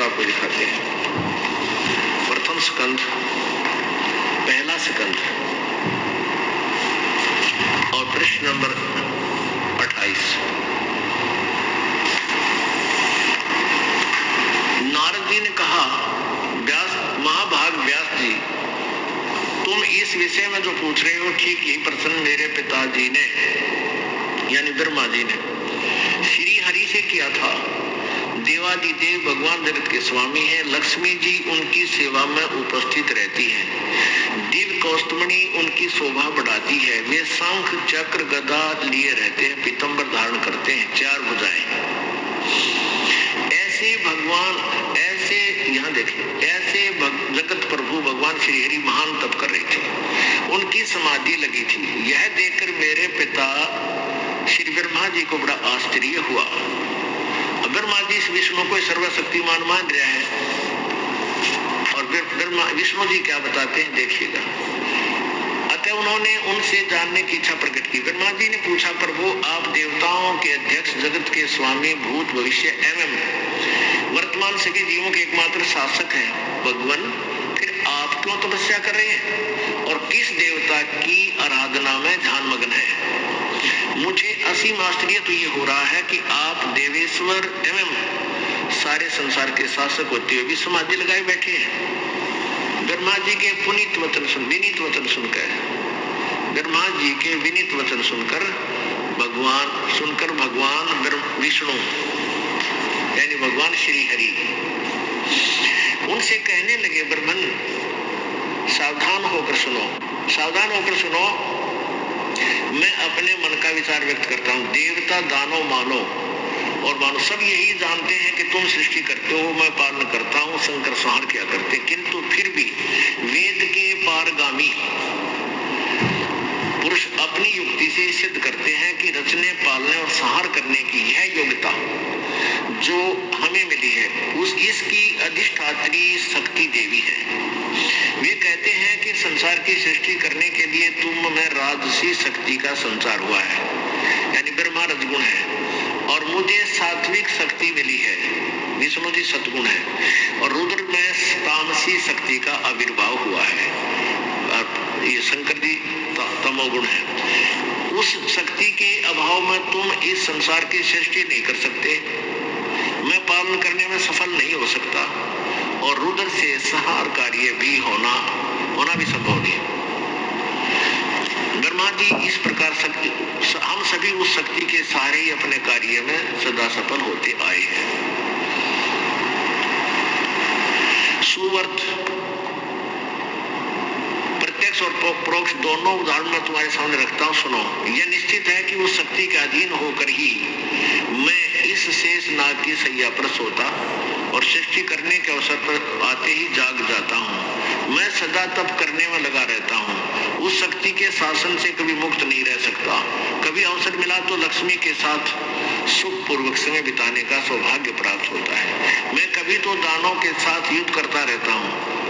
आपको दिखाते हैं। प्रथम स्कंध, पहला स्कंध और पृष्ठ नंबर 28। नारद जी ने कहा, महाभाग व्यास जी, तुम इस विषय में जो पूछ रहे हो ठीक यही प्रश्न मेरे पिताजी ने यानी ब्रह्मा जी ने श्री हरि से किया था। देवादिदेव भगवान जगत के स्वामी हैं। लक्ष्मी जी उनकी सेवा में उपस्थित रहती हैं। दिव्य कौस्तुमणि उनकी शोभा बढ़ाती है। वे शंख चक्र गदा लिए रहते हैं, पीतांबर धारण करते हैं, 4 भुजाएं। ऐसे भगवान, ऐसे यहाँ देखिए, ऐसे जगत प्रभु भगवान श्री हरि महान तप कर रहे थे। उनकी समाधि लगी थी। यह देखकर मेरे पिता श्री ब्रह्मा जी को बड़ा आश्चर्य हुआ। ब्रह्मा जी इस विष्णु को सर्वशक्तिमान मान रहा है और ब्रह्मा विष्णु जी क्या बताते हैं देखिएगा। अतः उन्होंने उनसे जानने की इच्छा प्रकट की। ब्रह्मा जी ने पूछा, प्रभु आप देवताओं के अध्यक्ष, जगत के स्वामी, भूत भविष्य एवं वर्तमान सभी जीवों के एकमात्र शासक हैं भगवान, फिर आप क्यों तपस्या कर रहे हैं और किस देवता की आराधना में ध्यान मग्न है? मुझे असीम आश्चर्य तो ये हो रहा है कि आप देवेश्वर एवं सारे संसार के शासक होते हुए भी समाधि लगाए बैठे हैं। ब्रह्मा जी के विनीत वचन सुनकर, ब्रह्मा जी के विनीत वचन सुनकर भगवान विष्णु यानी भगवान श्री हरि उनसे कहने लगे, ब्रह्मन सावधान होकर सुनो, मैं अपने मन का विचार व्यक्त करता हूँ। देवता, दानव, मानव सब यही जानते हैं कि तुम सृष्टि करते हो, मैं पालन करता हूँ, शंकर संहार किया करते, किंतु फिर भी वेद के पारगामी पुरुष अपनी युक्ति से सिद्ध करते हैं कि रचने, पालने और संहार करने की यह योग्यता जो हमें मिली है इसकी अधिष्ठात्री शक्ति देवी है। वे कहते हैं कि संसार की सृष्टि करने के लिए तुम में राजसी शक्ति का संचार हुआ है यानी ब्रह्मा रजगुण है और मुझे सात्विक शक्ति मिली है, विष्णु जी सतगुण है और रुद्र में तामसी शक्ति का आविर्भाव हुआ है और ये शंकर जी तमोगुण है। उस शक्ति के अभाव में तुम इस संसार की सृष्टि नहीं कर सकते, मैं पालन करने में सफल नहीं हो सकता और रुद्र से संहार कार्य भी होना भी संभव नहीं। ब्रह्मा जी इस प्रकार हम सभी उस शक्ति के सहारे ही अपने कार्य में सदा सफल होते आए हैं। सुवर्त प्रत्यक्ष और परोक्ष दोनों उदाहरण मैं तुम्हारे सामने रखता हूँ, सुनो। यह निश्चित है कि उस शक्ति के अधीन होकर ही मैं इस शेष नाग की सैया पर सोता और सृष्टि करने के अवसर पर आते ही जाग जाता हूँ। मैं सदा तप करने में लगा रहता हूँ। उस शक्ति के शासन से कभी मुक्त नहीं रह सकता। कभी अवसर मिला तो लक्ष्मी के साथ सुख पूर्वक समय बिताने का सौभाग्य प्राप्त होता है। मैं कभी तो दानों के साथ युद्ध करता रहता हूँ।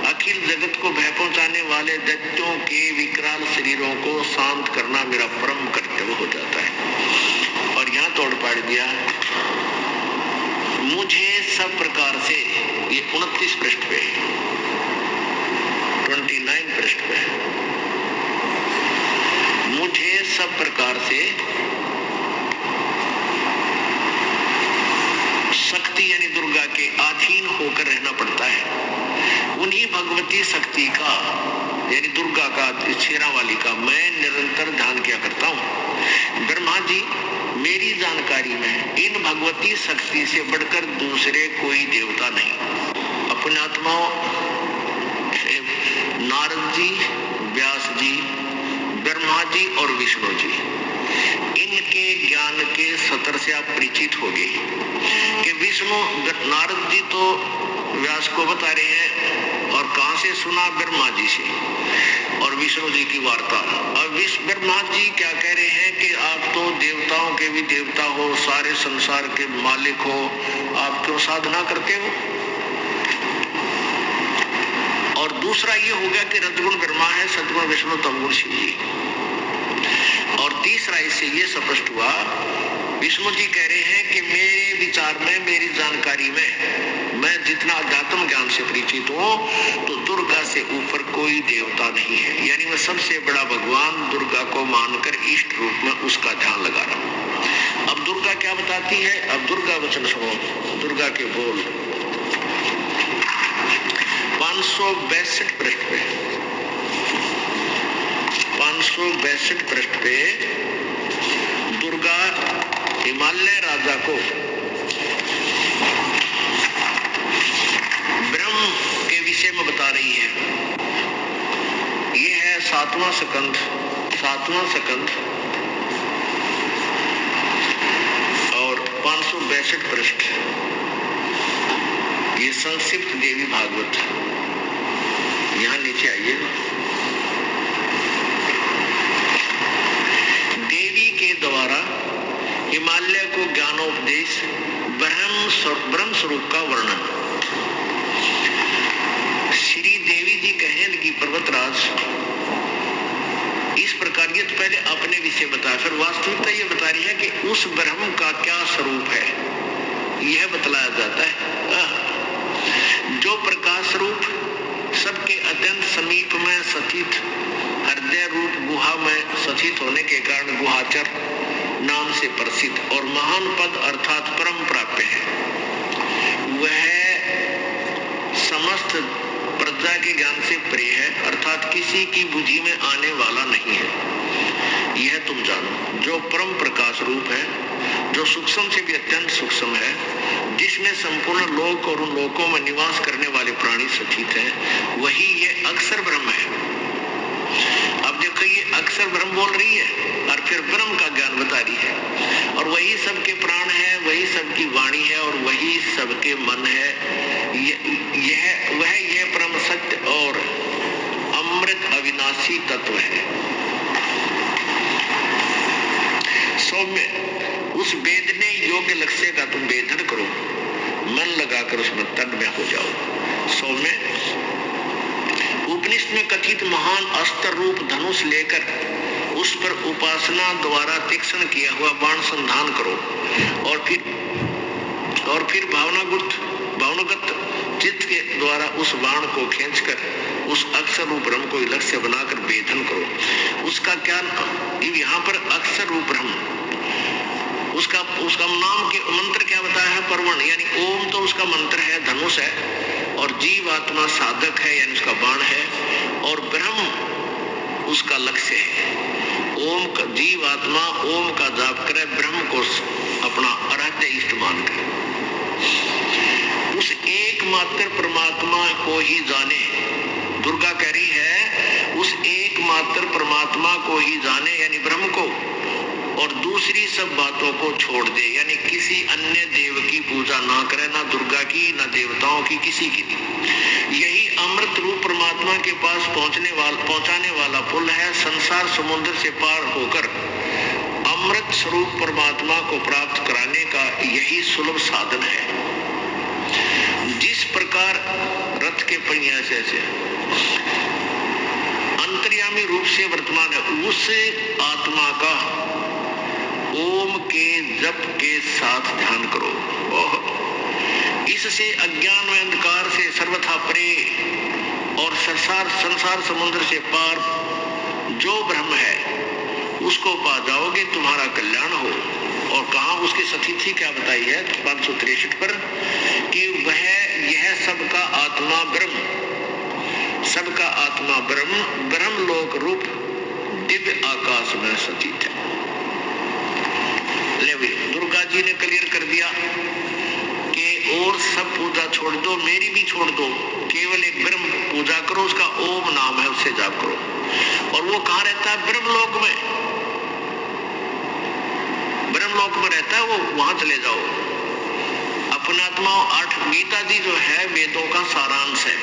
अखिल जगत को भय पहुंचाने वाले दैत्यों के विकराल शरीरों को शांत करना मेरा परम कर्तव्य हो जाता है। और यहाँ तोड़ पाड़ दिया, मुझे सब प्रकार से, ये 29 पृष्ठ पे, 29 पृष्ठ पे, मुझे सब प्रकार से शक्ति यानी दुर्गा के अधीन होकर रहना पड़ता है। उन्हीं भगवती शक्ति का यानी दुर्गा का, शेरा वाली का मैं निरंतर ध्यान किया करता हूँ। ब्रह्मा जी, मेरी जानकारी में इन भगवती शक्ति से बढ़कर दूसरे कोई देवता नहीं। अपने आत्माओं नारद जी, व्यास जी, ब्रह्मा जी और विष्णु जी, इनके ज्ञान के सतर से आप परिचित हो गए कि विष्णु, नारद जी तो व्यास को बता रहे हैं और कहां से सुना? ब्रह्मा जी से और विष्णु जी की वार्ता। और ब्रह्मा जी क्या कह रहे हैं कि आप तो देवताओं के भी देवता हो, सारे संसार के मालिक हो, आप क्यों साधना करते हो? और दूसरा ये हो गया कि रजगुण ब्रह्मा है, सतगुण विष्णु, तमगुण शिव जी। और तीसरा इससे ये स्पष्ट हुआ विष्णु जी कह रहे हैं कि मेरे विचार में, मेरी जानकारी में, मैं जितना अध्यात्म ज्ञान से परिचित हूँ, तो दुर्गा से ऊपर कोई देवता नहीं है। यानी मैं सबसे बड़ा भगवान दुर्गा को मानकर इष्ट रूप में उसका ध्यान लगा रहा हूँ। अब दुर्गा क्या बताती है? अब दुर्गा वचन सुनो, दुर्गा के बोल 562 पृष्ठ पे, 562 पृष्ठ पे दुर्गा हिमालय राजा को ब्रह्म के विषय में बता रही है। ये है 7वां स्कंध और 562 पृष्ठ, ये संक्षिप्त देवी भागवत। यहां नीचे आइए। देवी के द्वारा हिमालय को ज्ञानोपदेश, ब्रह्म स्वरूप का वर्णन। श्री देवी जी कहने लगी, पर्वतराज इस प्रकार, ये तो पहले अपने विषय बताया, फिर वास्तविकता ये बता रही है कि उस ब्रह्म का क्या स्वरूप है, यह बतलाया जाता है। जो प्रकाश रूप, सबके अत्यंत समीप में स्थित, हृदय रूप गुहा में स्थित होने के कारण गुहाचर नाम से प्रसिद्ध और महान पद अर्थात परम प्राप्य है। वह समस्त प्रजा के ज्ञान से परे है, अर्थात किसी की बुद्धि में आने वाला नहीं है। यह तुम जानो। जो परम प्रकाश रूप है, जो सूक्ष्म से भी अत्यंत सूक्ष्म है, जिसमें संपूर्ण लोक और उन लोकों में निवास करने वाले प्राणी स्थित हैं, वही ये अक्षर ब्रह्म है। अब देखो, ये अक्षर ब्रह्म बोल रही है और फिर ब्रह्म का ज्ञान बता रही है, और वही सबके प्राण है, वही सबकी वाणी है और वही सबके मन है। यह परम सत्य और अमृत अविनाशी तत्व है। सौम्य, उस वेदने योग्य लक्ष्य का तुम वेधन करो, मन लगाकर उसमें तन्मय हो जाओ। सौम्य, उपनिषद में कथित महान अस्त्र रूप धनुष लेकर उस पर उपासना द्वारा तीक्ष्ण किया हुआ बाण संधान करो, और फिर भावनागत चित्त के द्वारा उस बाण को खींचकर उस अक्षर रूप ब्रह्म को लक्ष्य बनाकर वेधन करो। उसका क्या, यहाँ पर अक्षर रूप ब्रह्म, उसका नाम के मंत्र क्या बताया है? परवण, यानी ओम तो उसका मंत्र है, धनुष है, और जीव आत्मा साधक है, यानी उसका बाण है, और ब्रह्म उसका लक्ष्य है। ओम का जीव आत्मा ओम का जाप करे, ब्रह्म को अपना आराध्य इष्ट मान करे, उस एकमात्र परमात्मा को ही जाने। दुर्गा कह रही है उस एकमात्र परमात्मा को ही जाने, यानी ब्रह्म को, और दूसरी सब बातों को छोड़ दे, यानी किसी अन्य देव की पूजा ना करे, ना दुर्गा की, ना देवताओं की, किसी की नहीं। यही अमृत रूप परमात्मा के पास पहुंचाने वाला पुल है। संसार समुद्र से पार होकर अमृत स्वरूप परमात्मा को प्राप्त कराने का यही सुलभ साधन है। जिस प्रकार रथ के पहिए से अंतर्यामी रूप से वर्तमान है, उस आत्मा का ओम के जप के साथ ध्यान करो। इससे अज्ञान व अंधकार से सर्वथा परे और संसार समुद्र से पार जो ब्रह्म है उसको पा जाओगे, तुम्हारा कल्याण हो। और कहा उसकी स्थिति क्या बताई है 563 पर, कि वह यह सबका आत्मा ब्रह्म लोक रूप दिव्य आकाश में स्थित है। ले भाई, दुर्गा जी ने क्लियर कर दिया कि और सब पूजा छोड़ दो, मेरी भी छोड़ दो, केवल एक ब्रह्म पूजा करो, उसका ओम नाम है, उससे जाप करो। और वो कहाँ रहता है? ब्रह्मलोक में। ब्रह्मलोक में रहता है वो, वहां चले जाओ। अपने आत्माओं 8 गीता जी जो है वेदों का सारांश है,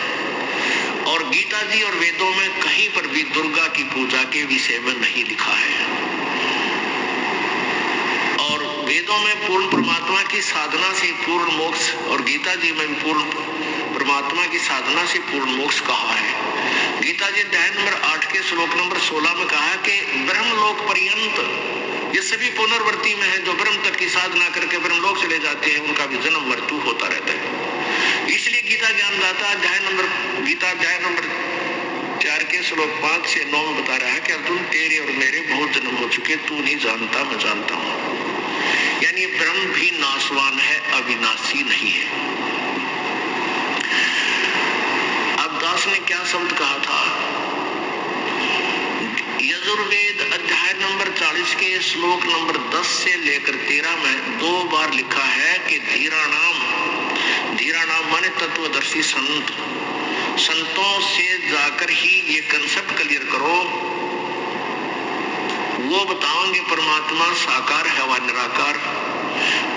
और गीता जी और वेदों में कहीं पर भी दुर्गा की पूजा के विषय में नहीं लिखा है। और वेदों में पूर्ण परमात्मा की साधना से पूर्ण मोक्ष, और गीता जी में भी पूर्ण परमात्मा की साधना से पूर्ण मोक्ष कहा है। गीता जी अध्याय नंबर 8 के श्लोक नंबर 16 में कहा है कि ब्रह्मलोक पर्यंत ये सभी पुनर्वर्ती में है, जो ब्रह्म तक की साधना करके ब्रह्म लोक चले जाते हैं, उनका भी जन्म मृत्यु होता रहता है। इसलिए गीता ज्ञानदाता गीता अध्याय नंबर 4 के श्लोक 5 से 9 में बता रहा है कि अर्जुन, तेरे और मेरे बहुत जन्म हो चुके, तू नहीं जानता, मैं जानता हूं। यानी ब्रह्म भी नाशवान है, अविनाशी नहीं है। अब दास ने क्या शब्द कहा था? यजुर्वेद अध्याय नंबर 40 के श्लोक नंबर 10 से लेकर 13 में 2 बार लिखा है कि धीराणाम माने तत्वदर्शी संत, संतों से जाकर ही ये कंसेप्ट क्लियर करो, वो बताओगे परमात्मा साकार है व निराकार।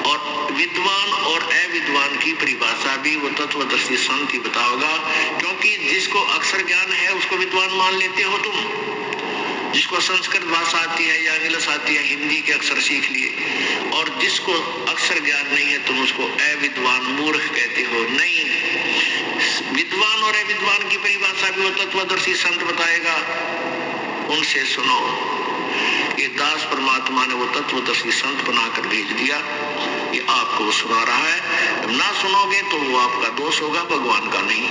और विद्वान और अविद्वान की परिभाषा भी वो तत्वदर्शी संत ही बताओगा, क्योंकि जिसको अक्षर ज्ञान है उसको विद्वान मान लेते हो तुम, जिसको संस्कृत भाषा आती है या इंग्लिश आती है, हिंदी के अक्षर सीख लिए, और जिसको अक्षर ज्ञान नहीं है तुम उसको अविद्वान मूर्ख कहते हो। नहीं, विद्वान और अविद्वान की परिभाषा भी वो तत्वदर्शी संत बताएगा, उनसे सुनो। ये दास परमात्मा ने वो तत्वदर्शी संत बनाकर भेज दिया, ये आपको सुना रहा है। ना सुनोगे तो वो आपका दोष होगा, भगवान का नहीं।